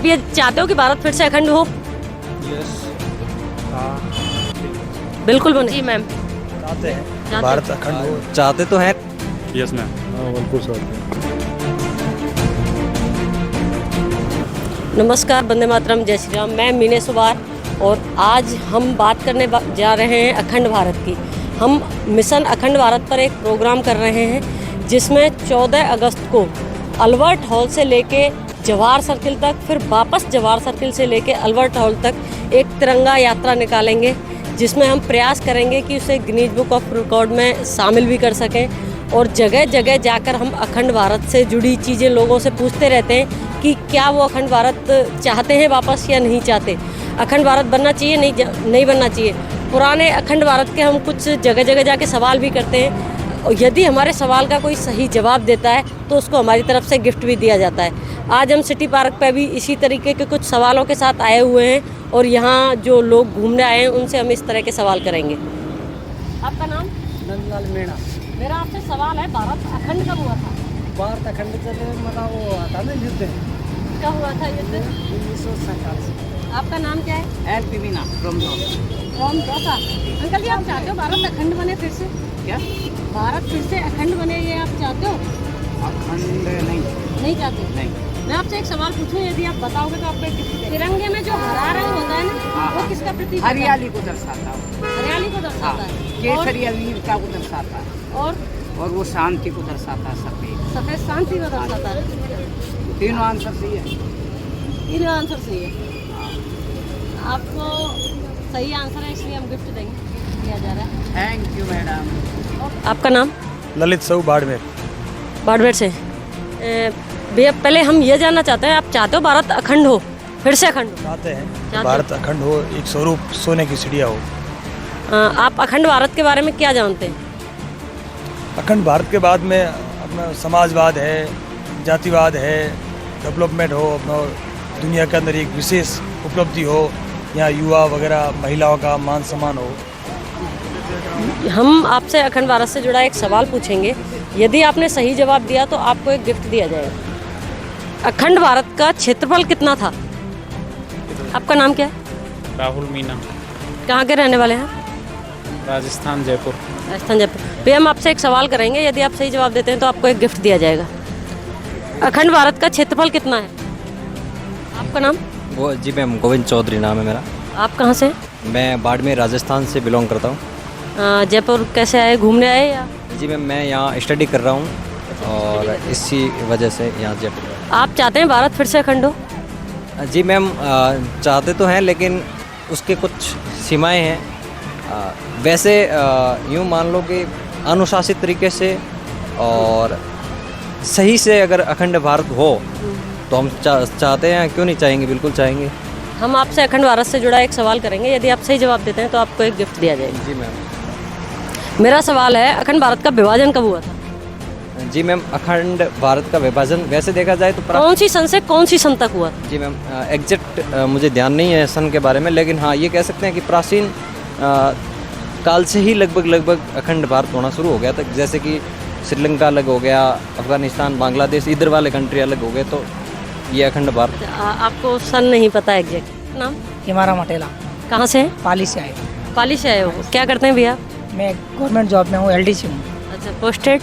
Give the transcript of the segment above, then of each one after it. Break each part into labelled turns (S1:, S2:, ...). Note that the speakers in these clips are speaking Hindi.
S1: आप ये चाहते हो कि भारत फिर से अखंड हो?
S2: यस।
S1: बिल्कुल बने।
S3: जी मैम।
S2: चाहते हैं
S1: चाहते
S2: भारत अखंड हो, चाहते तो हैं।
S4: Yes ma'am.
S2: हाँ बिल्कुल चाहते हैं।
S1: नमस्कार, वंदे मातरम, जय श्री राम। मैं मीने सुबार और आज हम बात करने जा रहे हैं अखंड भारत की। हम मिशन अखंड भारत पर एक प्रोग्राम कर रहे हैं जिसमें 14 अगस्त को अल्बर्ट हॉल से लेके जवाहर सर्किल तक, फिर वापस जवाहर सर्किल से लेके अल्बर्ट हॉल तक एक तिरंगा यात्रा निकालेंगे, जिसमें हम प्रयास करेंगे कि उसे गिनीज बुक ऑफ रिकॉर्ड में शामिल भी कर सकें। और जगह जगह जाकर हम अखंड भारत से जुड़ी चीज़ें लोगों से पूछते रहते हैं कि क्या वो अखंड भारत चाहते हैं वापस या नहीं चाहते, अखंड भारत बनना चाहिए नहीं बनना चाहिए। पुराने अखंड भारत के हम कुछ जगह जगह जाके सवाल भी करते हैं और यदि हमारे सवाल का कोई सही जवाब देता है तो उसको हमारी तरफ से गिफ्ट भी दिया जाता है। आज हम सिटी पार्क पे भी इसी तरीके के कुछ सवालों के साथ आए हुए हैं और यहाँ जो लोग घूमने आए हैं उनसे हम इस तरह के सवाल करेंगे। आपका नाम?
S5: नंदलाल मीणा।
S1: मेरा आपसे सवाल है, भारत अखंड कब हुआ था?
S5: भारत अखंड चले मतलब वो आता ना युद्ध
S1: कब हुआ था युद्ध?
S5: 1947।
S1: आपका नाम क्या है?
S5: एल पी मीना फ्रॉम
S1: रोम दोसा। अंकल जी, आप चाहते हो भारत अखंड बने फिर से?
S5: क्या
S1: भारत फिर से अखंड बने, ये आप चाहते हो?
S5: अखंड नहीं
S1: चाहते?
S5: नहीं।
S1: मैं आपसे एक सवाल पूछूं, यदि आप बताओगे तो आपको एक गिफ्ट देंगे। तिरंगे में जो हरा रंग होता है ना,
S5: हाँ,
S1: वो किसका प्रतीक होता है?
S5: हरियाली को दर्शाता है।
S1: हरियाली को
S5: हाँ,
S1: दर्शाता है।
S5: केसरिया वीरता को दर्शाता है
S1: और
S5: और वो शांति को दर्शाता है।
S1: सफेद शांति को दर्शाता है।
S5: तीनों आंसर सही है।
S1: तीनों आंसर सही है। आपको सही आंसर है, इसलिए हम गिफ्ट देंगे, दिया जा रहा है।
S5: Thank you madam.
S1: आपका नाम?
S2: ललित साहू बाड़मेर।
S1: बाड़मेर से। भैया, पहले हम ये जानना चाहते हैं, आप चाहते हो भारत अखंड हो, फिर से अखंड हो?
S2: चाहते हैं
S1: चाहते
S2: भारत अखंड हो, एक स्वरूप सोने की चिड़िया हो।
S1: आप अखंड भारत के बारे में क्या जानते हैं?
S2: अखंड भारत के बाद में अपना समाजवाद है, जातिवाद है, डेवलपमेंट हो, अपना दुनिया के अंदर एक विशेष उपलब्धि हो, यहाँ युवा वगैरह महिलाओं का मान सम्मान हो।
S1: हम आपसे अखंड भारत से जुड़ा एक सवाल पूछेंगे, यदि आपने सही जवाब दिया तो आपको एक गिफ्ट दिया जाएगा। अखंड भारत का क्षेत्रफल कितना था? आपका नाम क्या है?
S4: राहुल मीना,
S1: कहाँ के रहने वाले हैं?
S4: राजस्थान जयपुर।
S1: राजस्थान जयपुर। भैया, हम आपसे एक सवाल करेंगे, यदि आप सही जवाब देते हैं तो आपको एक गिफ्ट दिया जाएगा। अखंड भारत का क्षेत्रफल कितना है? आपका नाम?
S6: वो जी मैम, गोविंद चौधरी नाम है मेरा।
S1: आप कहाँ से?
S6: मैं बाड़मेर राजस्थान से बिलोंग करता हूँ।
S1: जयपुर कैसे आए, घूमने आए या?
S6: जी मैम, मैं यहाँ स्टडी कर रहा हूँ और इसी वजह से यहाँ जयपुर।
S1: आप चाहते हैं भारत फिर से अखंड हो?
S6: जी मैम, चाहते तो हैं लेकिन उसके कुछ सीमाएं हैं। वैसे यूँ मान लो कि अनुशासित तरीके से और सही से अगर अखंड भारत हो तो हम चाहते हैं, क्यों नहीं चाहेंगे, बिल्कुल चाहेंगे।
S1: हम आपसे अखंड भारत से जुड़ा एक सवाल करेंगे, यदि आप सही जवाब देते हैं तो आपको एक गिफ्ट दिया जाएगा।
S6: जी मैम।
S1: मेरा सवाल है, अखंड भारत का विभाजन कब हुआ था?
S6: जी मैम, अखंड भारत का विभाजन वैसे देखा जाए तो
S1: कौन सी सन से कौन सी सन तक हुआ था?
S6: जी मैम, एग्जैक्ट मुझे ध्यान नहीं है सन के बारे में, लेकिन हाँ ये कह सकते हैं कि प्राचीन काल से ही लगभग अखंड भारत होना शुरू हो गया था। जैसे कि श्रीलंका अलग हो गया, अफगानिस्तान, बांग्लादेश, इधर वाले कंट्री अलग हो गए, तो ये अखंड भारत।
S1: आपको सन नहीं पता एग्जैक्ट? नाम?
S5: हिमारा मटेला।
S1: कहाँ से हैं?
S5: पाली से आए।
S1: पाली से आए हो? क्या करते हैं भैया?
S5: मैं गवर्नमेंट जॉब में हूँ, LDC हूँ,
S1: अच्छा, पोस्टेड?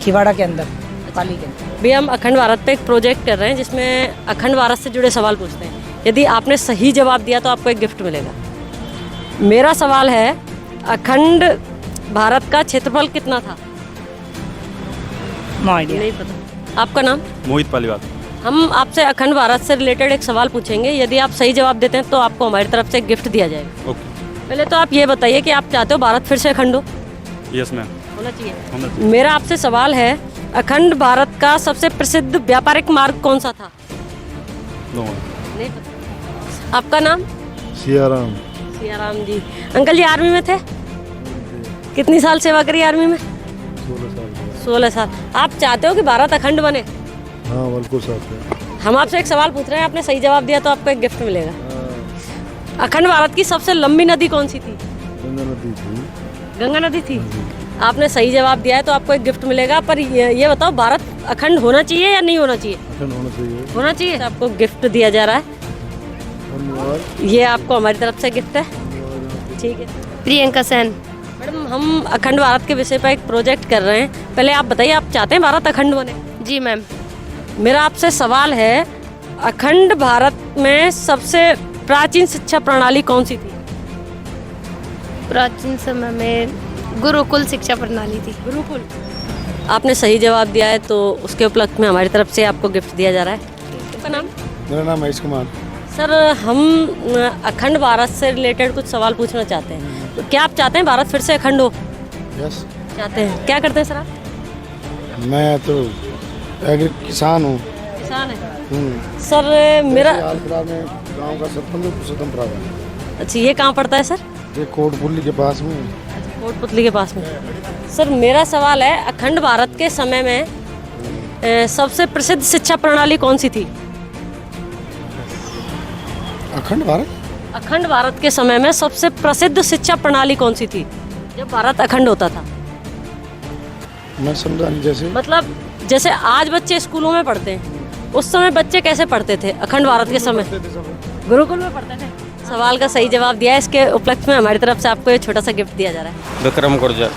S5: खिवाड़ा के अंदर, पाली के अंदर।
S1: भैया, हम अखंड भारत पे एक प्रोजेक्ट कर रहे हैं जिसमें अखंड भारत से जुड़े सवाल पूछते हैं। यदि आपने सही जवाब दिया तो आपको एक गिफ्ट मिलेगा। मेरा सवाल है, अखंड भारत का क्षेत्रफल कितना था?
S5: No idea.
S1: नहीं पता। आपका नाम?
S4: मोहित पालीवाल।
S1: हम आपसे अखंड भारत से रिलेटेड एक सवाल पूछेंगे, यदि आप सही जवाब देते हैं तो आपको हमारी तरफ से एक गिफ्ट दिया जाएगा।
S4: ओके।
S1: पहले तो आप ये बताइए कि आप चाहते हो भारत फिर से अखंड हो?
S4: Yes ma'am.
S1: होना चाहिए। मेरा आपसे सवाल है, अखंड भारत का सबसे प्रसिद्ध व्यापारिक मार्ग कौन सा था? नहीं पता। आपका नाम?
S2: सियाराम।
S1: सियाराम जी। अंकल जी आर्मी में थे? कितनी साल सेवा करी आर्मी में?
S2: 16 साल।
S1: 16 साल। आप चाहते हो कि भारत अखंड बने?
S2: हाँ बिल्कुल चाहते हैं।
S1: हम आपसे एक सवाल पूछ रहे हैं, आपने सही जवाब दिया तो आपको एक गिफ्ट मिलेगा। अखंड भारत की सबसे लंबी नदी कौन सी थी?
S2: गंगा नदी थी।
S1: गंगा नदी थी। आपने सही जवाब दिया है तो आपको एक गिफ्ट मिलेगा। पर ये बताओ, भारत अखंड होना चाहिए या नहीं होना चाहिए?
S3: अखंड होना चाहिए।
S1: होना चाहिए। आपको गिफ्ट दिया जा रहा है,
S3: धन्यवाद।
S1: ये आपको हमारी तरफ से गिफ्ट है। ठीक है।
S7: प्रियंका सेन।
S1: मैडम, हम अखंड भारत के विषय पर एक प्रोजेक्ट कर रहे हैं। पहले आप बताइए, आप चाहते हैं भारत अखंड बने?
S7: जी मैम।
S1: मेरा आपसे सवाल है, अखंड भारत में सबसे प्राचीन शिक्षा प्रणाली कौन सी थी?
S7: प्राचीन समय में गुरुकुल शिक्षा प्रणाली थी।
S1: गुरुकुल। आपने सही जवाब दिया है, तो उसके उपलक्ष्य में हमारी तरफ से आपको गिफ्ट दिया जा रहा है। आपका नाम?
S3: मेरा नाम महेश कुमार।
S1: सर, हम अखंड भारत से रिलेटेड कुछ सवाल पूछना चाहते हैं। तो क्या आप चाहते हैं भारत फिर से अखंड हो?
S3: यस।
S1: चाहते हैं। क्या करते हैं सर आप?
S3: मैं तो किसान हूँ।
S1: किसान है। सर मेरा
S3: हाल फिलहाल में गांव का सरपंच स्वतंत्र है।
S1: अच्छा, ये कहाँ पड़ता है सर?
S3: ये कोटपुल्ली के पास में।
S1: कोटपुतली के पास में। सर मेरा सवाल है, अखंड भारत के समय में सबसे प्रसिद्ध शिक्षा प्रणाली कौन सी थी?
S3: अखंड भारत?
S1: अखंड भारत के समय में सबसे प्रसिद्ध शिक्षा प्रणाली कौन सी थी जब भारत अखंड होता था?
S3: मैं समझा नहीं। जैसे
S1: मतलब जैसे आज बच्चे स्कूलों में पढ़ते हैं, उस समय बच्चे कैसे पढ़ते थे अखंड भारत के समय? गुरुकुल में पढ़ते थे। सवाल का सही जवाब दिया है, इसके उपलक्ष्य में हमारी तरफ से आपको ये छोटा सा गिफ्ट दिया जा रहा है।
S8: विक्रम गुर्जर।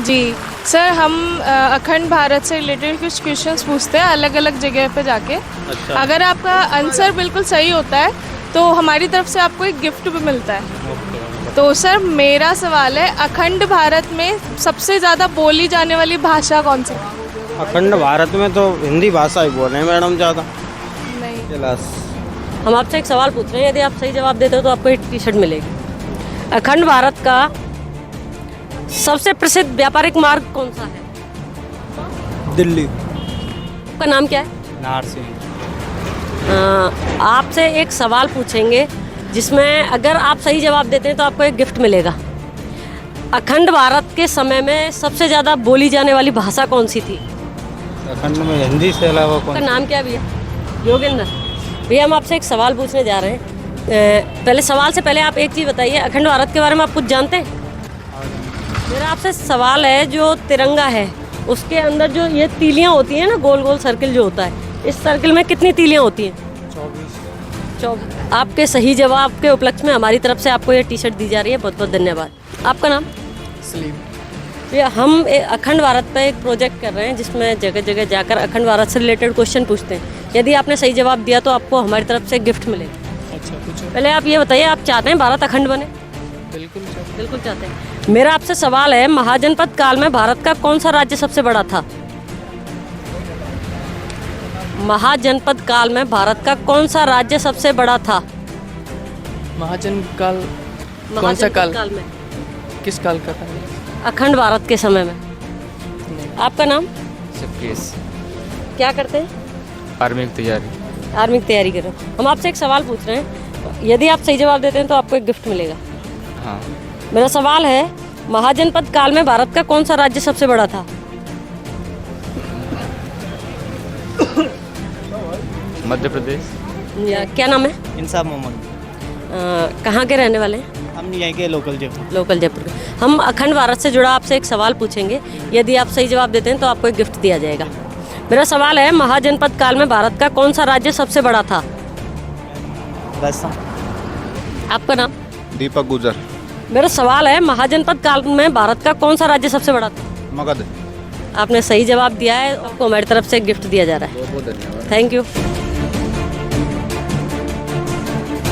S9: जी सर, हम अखंड भारत से रिलेटेड कुछ क्वेश्चंस पूछते हैं अलग अलग जगह पे जाके।
S8: अच्छा।
S9: अगर आपका आंसर बिल्कुल सही होता है तो हमारी तरफ से आपको एक गिफ्ट भी मिलता है। तो सर मेरा सवाल है, अखंड भारत में सबसे ज़्यादा बोली जाने वाली भाषा कौन सी है?
S8: अखंड भारत में तो हिंदी भाषा ही बोल रहे हैं मैडम ज़्यादा।
S9: नहीं।
S8: क्लास।
S1: हम आपसे एक सवाल पूछ रहे हैं, यदि आप सही जवाब देते हो तो आपको एक टी शर्ट मिलेगी। अखंड भारत का सबसे प्रसिद्ध व्यापारिक मार्ग कौन सा है?
S8: दिल्ली।
S1: आपका नाम क्या है?
S4: नारसिंह।
S1: आपसे एक सवाल पूछेंगे जिसमें अगर आप सही जवाब देते हैं तो आपको एक गिफ्ट मिलेगा। अखंड भारत के समय में सबसे ज़्यादा बोली जाने वाली भाषा कौन सी थी?
S8: अखंड में हिंदी से अलावा
S1: आपका
S8: कौन?
S1: नाम क्या है भैया? योगेंद्र। भैया, हम आपसे एक सवाल पूछने जा रहे हैं। पहले सवाल से पहले आप एक चीज़ बताइए, अखंड भारत के बारे में आप कुछ जानते हैं? मेरा आपसे सवाल है, जो तिरंगा है उसके अंदर जो ये तीलियां होती हैं ना, गोल गोल सर्किल जो होता है, इस सर्किल में कितनी तीलियां होती हैं? 24। आपके सही जवाब के उपलक्ष्य में हमारी तरफ से आपको ये टी शर्ट दी जा रही है। बहुत बहुत धन्यवाद। आपका नाम?
S5: सलीम।
S1: भैया, हम अखंड भारत पर एक प्रोजेक्ट कर रहे हैं जिसमें जगह जगह जाकर अखंड भारत से रिलेटेड क्वेश्चन पूछते हैं। यदि आपने सही जवाब दिया तो आपको हमारी तरफ से गिफ्ट मिलेगा।
S5: अच्छा, पूछो।
S1: पहले आप ये बताइए, आप चाहते हैं भारत अखंड बने?
S5: बिल्कुल सर।
S1: बिल्कुल चाहते हैं। मेरा आपसे सवाल है, महाजनपद काल में भारत का कौन सा राज्य सबसे बड़ा था? महाजनपद काल में भारत का कौन सा राज्य सबसे बड़ा था?
S5: महाजन काल? कौन सा
S1: महाजनपद
S5: काल?
S1: काल में?
S5: किस काल का था?
S1: अखंड भारत के समय में। आपका नाम?
S8: सबकेस।
S1: क्या करते हैं?
S8: आर्मी की तैयारी।
S1: आर्मी की तैयारी कर रहे हो। हम आपसे एक सवाल पूछ रहे हैं, यदि आप सही जवाब देते हैं तो आपको एक गिफ्ट मिलेगा।
S8: हाँ।
S1: मेरा सवाल है, महाजनपद काल में भारत का कौन सा राज्य सबसे बड़ा था?
S8: मध्य प्रदेश।
S1: या क्या नाम है?
S10: इंसाफ मोहम्मद।
S1: कहाँ के रहने वाले हैं?
S10: हम यहीं के लोकल जयपुर।
S1: लोकल जयपुर के। हम अखंड भारत से जुड़ा आपसे एक सवाल पूछेंगे, यदि आप सही जवाब देते हैं तो आपको एक गिफ्ट दिया जाएगा। मेरा सवाल है, महाजनपद काल में भारत का कौन सा राज्य सबसे बड़ा था?
S10: राजस्थान।
S1: आपका नाम?
S8: दीपक गुजर।
S1: मेरा सवाल है, महाजनपद काल में भारत का कौन सा राज्य सबसे बड़ा था?
S8: मगध।
S1: आपने सही जवाब दिया है, आपको हमारी तरफ से गिफ्ट दिया जा रहा है।
S8: बहुत बहुत धन्यवाद।
S1: Thank you.